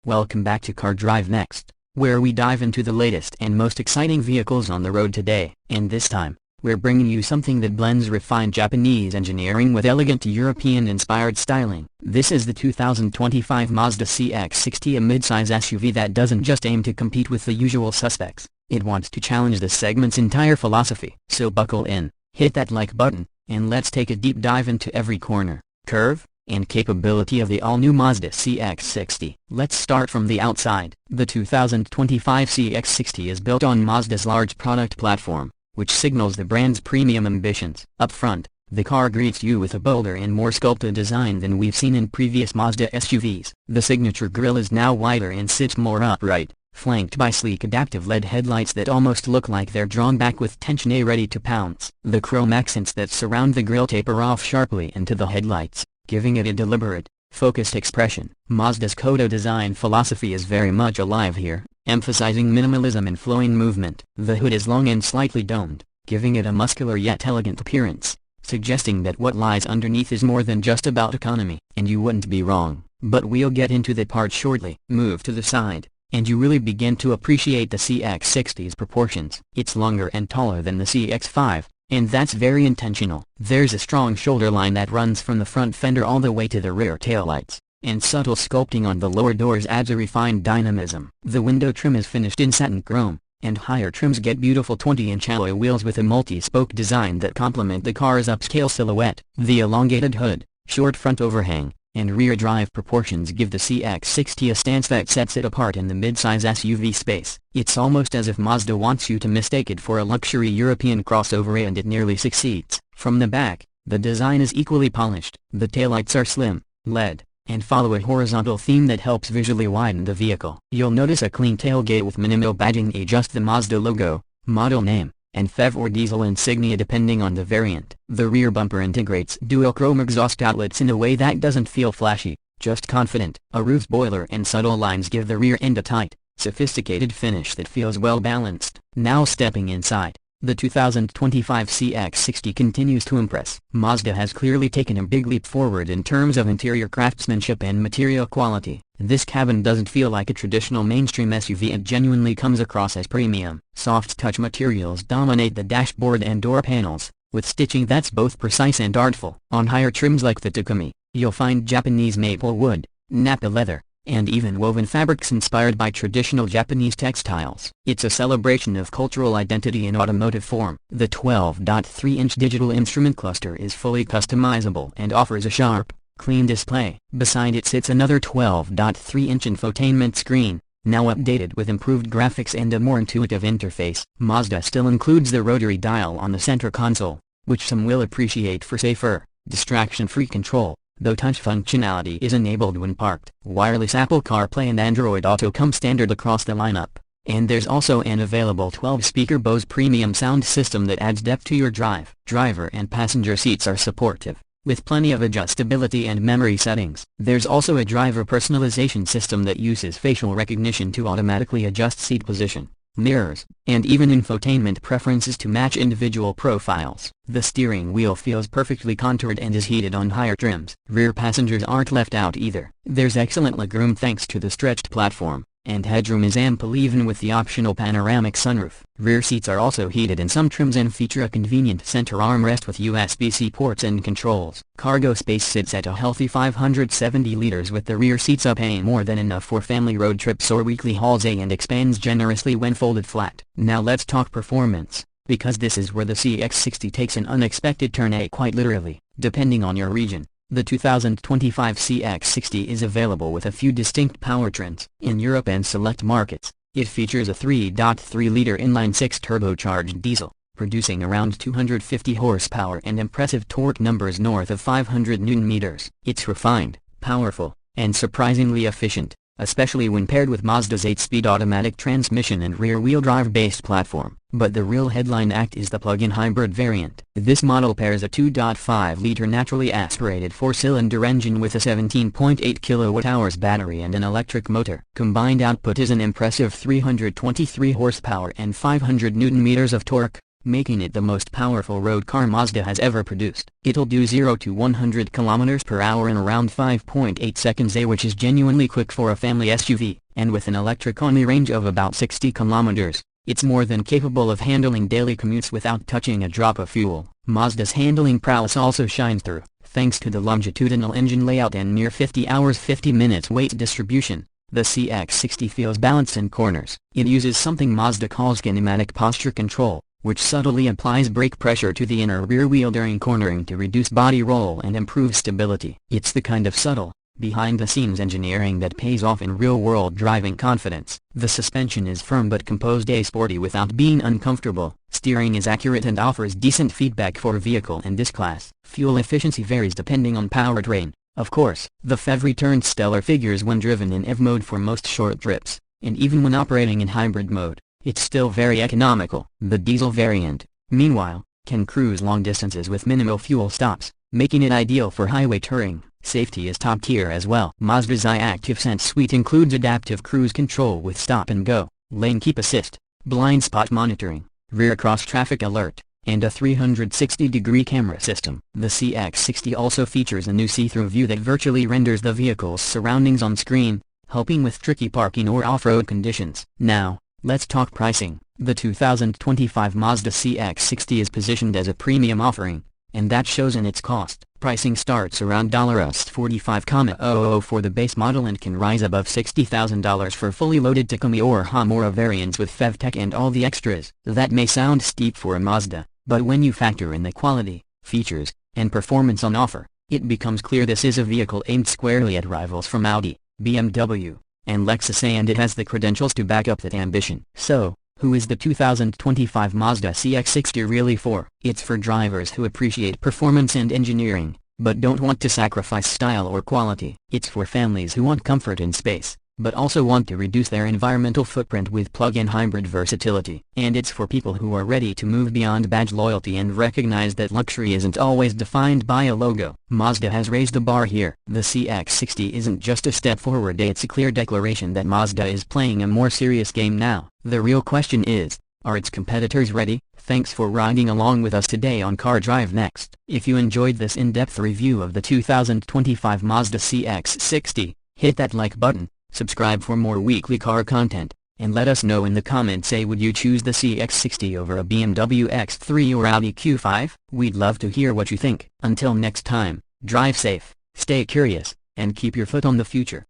Welcome back to Car Drive Next, where we dive into the latest and most exciting vehicles on the road today. And this time, we're bringing you something that blends refined Japanese engineering with elegant European-inspired styling. This is the 2025 Mazda CX-60, a midsize SUV that doesn't just aim to compete with the usual suspects. It wants to challenge the segment's entire philosophy. So buckle in, hit that like button, and let's take a deep dive into every corner, curve, and capability of the all-new Mazda CX-60. Let's start from the outside. The 2025 CX-60 is built on Mazda's large product platform, which signals the brand's premium ambitions. Up front, the car greets you with a bolder and more sculpted design than we've seen in previous Mazda SUVs. The signature grille is now wider and sits more upright, flanked by sleek adaptive LED headlights that almost look like they're drawn back with tension ready to pounce. The chrome accents that surround the grille taper off sharply into the headlights, giving it a deliberate, focused expression. Mazda's Kodo design philosophy is very much alive here, emphasizing minimalism and flowing movement. The hood is long and slightly domed, giving it a muscular yet elegant appearance, suggesting that what lies underneath is more than just about economy. And you wouldn't be wrong, but we'll get into that part shortly. Move to the side, and you really begin to appreciate the CX-60's proportions. It's longer and taller than the CX-5. And that's very intentional. There's a strong shoulder line that runs from the front fender all the way to the rear taillights, and subtle sculpting on the lower doors adds a refined dynamism. The window trim is finished in satin chrome, and higher trims get beautiful 20-inch alloy wheels with a multi-spoke design that complement the car's upscale silhouette. The elongated hood, short front overhang, and rear drive proportions give the CX-60 a stance that sets it apart in the midsize SUV space. It's almost as if Mazda wants you to mistake it for a luxury European crossover, and it nearly succeeds. From the back, the design is equally polished. The taillights are slim, LED, and follow a horizontal theme that helps visually widen the vehicle. You'll notice a clean tailgate with minimal badging, just the Mazda logo, model name, and PHEV or diesel insignia depending on the variant. The rear bumper integrates dual-chrome exhaust outlets in a way that doesn't feel flashy, just confident. A roof spoiler and subtle lines give the rear end a tight, sophisticated finish that feels well balanced. Now stepping inside, the 2025 CX-60 continues to impress. Mazda has clearly taken a big leap forward in terms of interior craftsmanship and material quality. This cabin doesn't feel like a traditional mainstream SUV, it genuinely comes across as premium. Soft touch materials dominate the dashboard and door panels, with stitching that's both precise and artful. On higher trims like the Takumi, you'll find Japanese maple wood, nappa leather, and even woven fabrics inspired by traditional Japanese textiles. It's a celebration of cultural identity in automotive form. The 12.3-inch digital instrument cluster is fully customizable and offers a sharp, clean display. Beside it sits another 12.3-inch infotainment screen, now updated with improved graphics and a more intuitive interface. Mazda still includes the rotary dial on the center console, which some will appreciate for safer, distraction-free control, though touch functionality is enabled when parked. Wireless Apple CarPlay and Android Auto come standard across the lineup, and there's also an available 12-speaker Bose premium sound system that adds depth to your drive. Driver and passenger seats are supportive, with plenty of adjustability and memory settings. There's also a driver personalization system that uses facial recognition to automatically adjust seat position, mirrors, and even infotainment preferences to match individual profiles. The steering wheel feels perfectly contoured and is heated on higher trims. Rear passengers aren't left out either. There's excellent legroom thanks to the stretched platform, and headroom is ample even with the optional panoramic sunroof. Rear seats are also heated in some trims and feature a convenient center armrest with USB-C ports and controls. Cargo space sits at a healthy 570 liters, with the rear seats paying more than enough for family road trips or weekly hauls, and expands generously when folded flat. Now let's talk performance, because this is where the CX-60 takes an unexpected turn, quite literally, depending on your region. The 2025 CX-60 is available with a few distinct powertrains. In Europe and select markets, it features a 3.3-liter inline-six turbocharged diesel, producing around 250 horsepower and impressive torque numbers north of 500 Nm. It's refined, powerful, and surprisingly efficient, especially when paired with Mazda's 8-speed automatic transmission and rear-wheel drive-based platform. But the real headline act is the plug-in hybrid variant. This model pairs a 2.5-liter naturally aspirated 4-cylinder engine with a 17.8 kWh battery and an electric motor. Combined output is an impressive 323 horsepower and 500 Nm of torque, making it the most powerful road car Mazda has ever produced. It'll do 0 to 100 km per hour in around 5.8 seconds, which is genuinely quick for a family SUV, and with an electric-only range of about 60 km. It's more than capable of handling daily commutes without touching a drop of fuel. Mazda's handling prowess also shines through, thanks to the longitudinal engine layout and near 50 hours 50 minutes weight distribution. The CX-60 feels balanced in corners. It uses something Mazda calls kinematic posture control, which subtly applies brake pressure to the inner rear wheel during cornering to reduce body roll and improve stability. It's the kind of subtle, behind-the-scenes engineering that pays off in real-world driving confidence. The suspension is firm but composed and sporty without being uncomfortable. Steering is accurate and offers decent feedback for a vehicle in this class. Fuel efficiency varies depending on powertrain. Of course, the PHEV returned stellar figures when driven in EV mode for most short trips, and even when operating in hybrid mode, it's still very economical. The diesel variant, meanwhile, can cruise long distances with minimal fuel stops, making it ideal for highway touring. Safety is top tier as well. Mazda's iActive Sense suite includes adaptive cruise control with stop and go, lane keep assist, blind spot monitoring, rear cross traffic alert, and a 360-degree camera system. The CX-60 also features a new see-through view that virtually renders the vehicle's surroundings on screen, helping with tricky parking or off-road conditions. Now, let's talk pricing. The 2025 Mazda CX-60 is positioned as a premium offering, and that shows in its cost. Pricing starts around $45,000 for the base model and can rise above $60,000 for fully loaded Tacoma or Hamura variants with PHEV tech and all the extras. That may sound steep for a Mazda, but when you factor in the quality, features, and performance on offer, it becomes clear this is a vehicle aimed squarely at rivals from Audi, BMW, and Lexus, and it has the credentials to back up that ambition. So, who is the 2025 Mazda CX-60 really for? It's for drivers who appreciate performance and engineering, but don't want to sacrifice style or quality. It's for families who want comfort and space, but also want to reduce their environmental footprint with plug-in hybrid versatility. And it's for people who are ready to move beyond badge loyalty and recognize that luxury isn't always defined by a logo. Mazda has raised the bar here. The CX-60 isn't just a step forward, it's a clear declaration that Mazda is playing a more serious game now. The real question is, are its competitors ready? Thanks for riding along with us today on Car Drive Next. If you enjoyed this in-depth review of the 2025 Mazda CX-60, hit that like button, subscribe for more weekly car content, and let us know in the comments, would you choose the CX-60 over a BMW X3 or Audi Q5? We'd love to hear what you think. Until next time, drive safe, stay curious, and keep your foot on the future.